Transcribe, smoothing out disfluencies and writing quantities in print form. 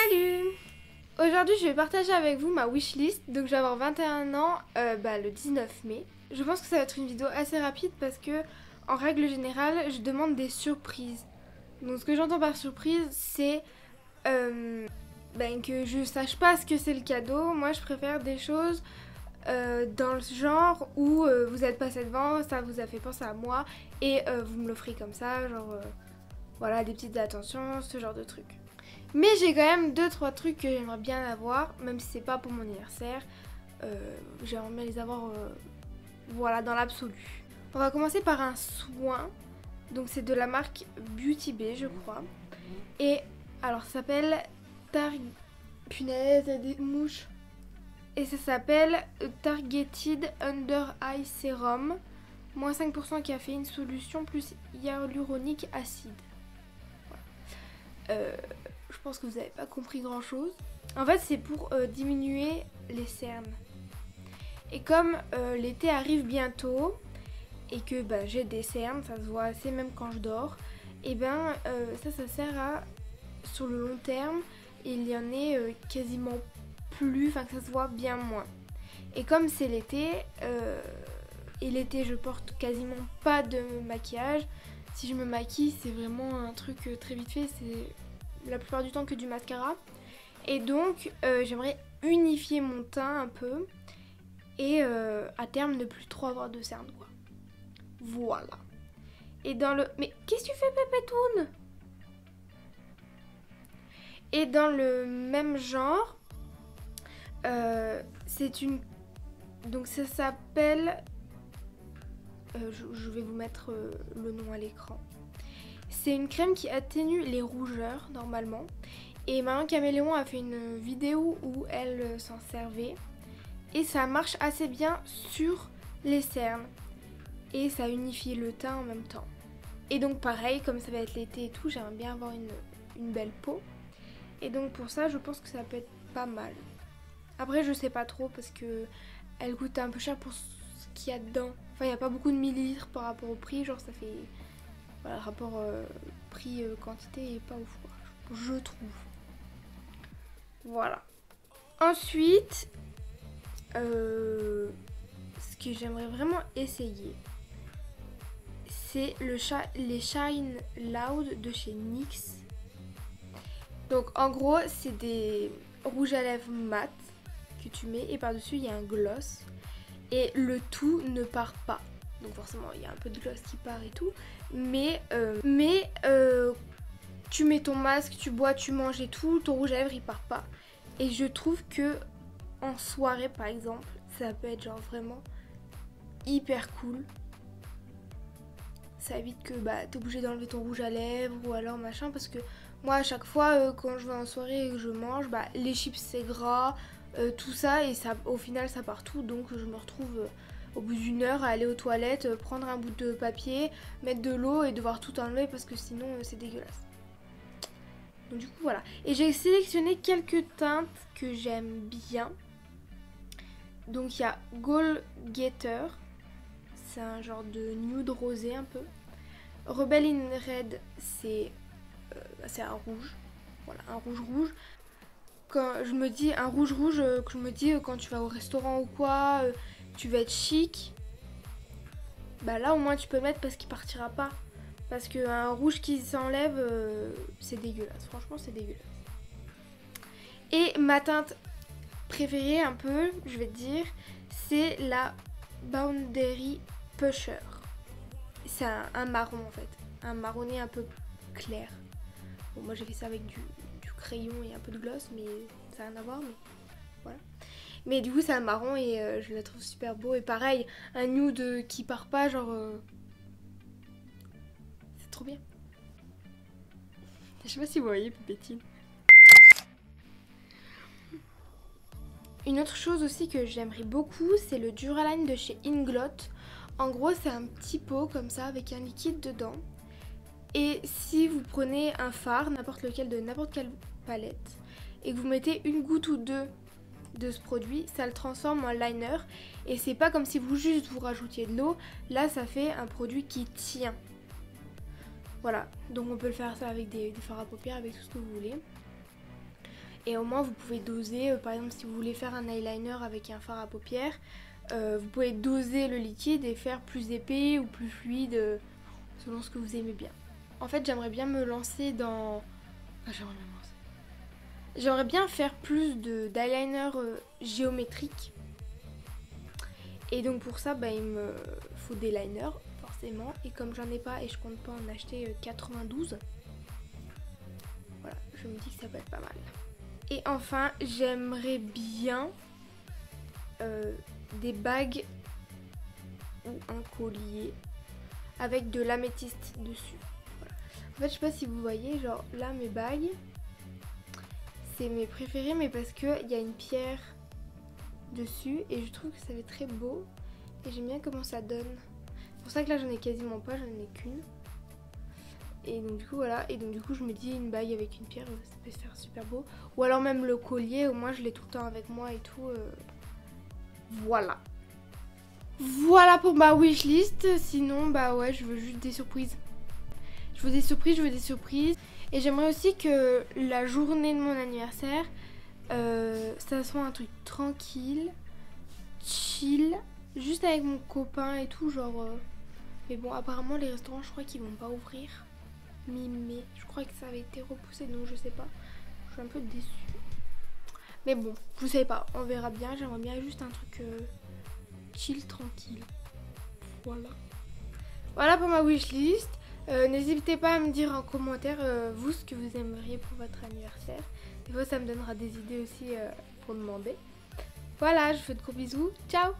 Salut! Aujourd'hui je vais partager avec vous ma wishlist. Donc je vais avoir 21 ans le 19 mai. Je pense que ça va être une vidéo assez rapide parce que en règle générale je demande des surprises. Donc ce que j'entends par surprise c'est que je sache pas ce que c'est le cadeau. Moi je préfère des choses dans le genre où vous êtes passé devant, ça vous a fait penser à moi et vous me l'offrez comme ça, genre voilà, des petites attentions, ce genre de trucs. Mais j'ai quand même 2-3 trucs que j'aimerais bien avoir, même si c'est pas pour mon anniversaire. J'aimerais bien les avoir voilà, dans l'absolu. On va commencer par un soin. Donc c'est de la marque Beauty Bay, je crois. Et alors ça s'appelle Punaise, des mouches. Et ça s'appelle Targeted Under Eye Serum. Moins 5% caféine, solution plus hyaluronique acide. Voilà. Je pense que vous n'avez pas compris grand chose. En fait c'est pour diminuer les cernes. Et comme l'été arrive bientôt et que j'ai des cernes, ça se voit assez même quand je dors, et ça sert à, sur le long terme, il y en est quasiment plus, enfin que ça se voit bien moins. Et comme c'est l'été, et l'été je porte quasiment pas de maquillage, si je me maquille c'est vraiment un truc très vite fait, c'est la plupart du temps que du mascara. Et donc j'aimerais unifier mon teint un peu et à terme ne plus trop avoir de cernes quoi. Voilà. Et dans le... Mais qu'est-ce que tu fais Pépétoune? Et dans le même genre, c'est une... Donc ça s'appelle... je vais vous mettre le nom à l'écran. C'est une crème qui atténue les rougeurs normalement. Et Maman Caméléon a fait une vidéo où elle s'en servait. Et ça marche assez bien sur les cernes. Et ça unifie le teint en même temps. Et donc pareil, comme ça va être l'été et tout, j'aimerais bien avoir une belle peau. Et donc pour ça, je pense que ça peut être pas mal. Après, je sais pas trop parce que elle coûte un peu cher pour ce qu'il y a dedans. Enfin, il n'y a pas beaucoup de millilitres par rapport au prix. Genre, ça fait... Voilà, le rapport prix-quantité est pas ouf, quoi, je trouve. Voilà. Ensuite, ce que j'aimerais vraiment essayer, c'est les Shine Loud de chez NYX. Donc en gros c'est des rouges à lèvres mat que tu mets et par-dessus il y a un gloss. Et le tout ne part pas. Donc forcément il y a un peu de gloss qui part et tout. Mais tu mets ton masque, tu bois, tu manges et tout, ton rouge à lèvres il part pas. Et je trouve que en soirée par exemple, ça peut être genre vraiment hyper cool. Ça évite que t'es obligé d'enlever ton rouge à lèvres ou alors machin, parce que moi à chaque fois quand je vais en soirée et que je mange, les chips c'est gras, tout ça, et ça, au final ça part tout, donc je me retrouve au bout d'une heure à aller aux toilettes, prendre un bout de papier, mettre de l'eau et devoir tout enlever parce que sinon c'est dégueulasse. Donc du coup voilà. Et j'ai sélectionné quelques teintes que j'aime bien. Donc il y a Goal Getter. C'est un genre de nude rosé un peu. Rebel in Red, c'est un rouge. Voilà, un rouge. Quand je me dis un rouge que je me dis quand tu vas au restaurant ou quoi, tu vas être chic. Là au moins tu peux mettre parce qu'il partira pas. Parce qu'un rouge qui s'enlève, c'est dégueulasse. Franchement, c'est dégueulasse. Et ma teinte préférée un peu, je vais te dire, c'est la Boundary Pusher. C'est un marron en fait, un marronné un peu clair. Bon, moi j'ai fait ça avec du crayon et un peu de gloss, mais ça n'a rien à voir, mais voilà. Mais du coup c'est un marron et je la trouve super beau. Et pareil, un nude qui part pas, genre... c'est trop bien. Je sais pas si vous voyez Pépétine. Une autre chose aussi que j'aimerais beaucoup, c'est le Duraline de chez Inglot. En gros c'est un petit pot comme ça avec un liquide dedans. Et si vous prenez un fard, n'importe lequel de n'importe quelle palette, et que vous mettez une goutte ou deux de ce produit, ça le transforme en liner. Et c'est pas comme si vous juste vous rajoutiez de l'eau, là ça fait un produit qui tient. Voilà, donc on peut le faire ça avec des fards à paupières, avec tout ce que vous voulez. Et au moins vous pouvez doser, par exemple si vous voulez faire un eyeliner avec un fard à paupières, vous pouvez doser le liquide et faire plus épais ou plus fluide selon ce que vous aimez bien. En fait j'aimerais bien me lancer dans... J'aimerais bien faire plus d'eyeliner géométrique. Et donc pour ça il me faut des liners forcément. Et comme j'en ai pas et je compte pas en acheter 92, voilà, je me dis que ça peut être pas mal. Et enfin j'aimerais bien des bagues ou un collier avec de l'améthyste dessus. Voilà. En fait je sais pas si vous voyez, genre là mes bagues, c'est mes préférés mais parce qu'il y a une pierre dessus et je trouve que ça fait très beau et j'aime bien comment ça donne. C'est pour ça que là j'en ai quasiment pas, j'en ai qu'une. Et donc du coup voilà, et donc du coup je me dis une bague avec une pierre ça peut se faire super beau. Ou alors même le collier, au moins je l'ai tout le temps avec moi et tout. Voilà. Voilà pour ma wishlist. Sinon ouais je veux juste des surprises. Je veux des surprises. Et j'aimerais aussi que la journée de mon anniversaire ça soit un truc tranquille, chill, juste avec mon copain et tout, genre... Mais bon, apparemment les restaurants je crois qu'ils vont pas ouvrir mi-mai. Je crois que ça avait été repoussé, donc je sais pas. Je suis un peu déçue. Mais bon, je sais pas, on verra bien. J'aimerais bien juste un truc chill, tranquille. Voilà. Voilà pour ma wishlist. N'hésitez pas à me dire en commentaire vous ce que vous aimeriez pour votre anniversaire. Des fois ça me donnera des idées aussi pour demander. Voilà, je vous fais de gros bisous. Ciao!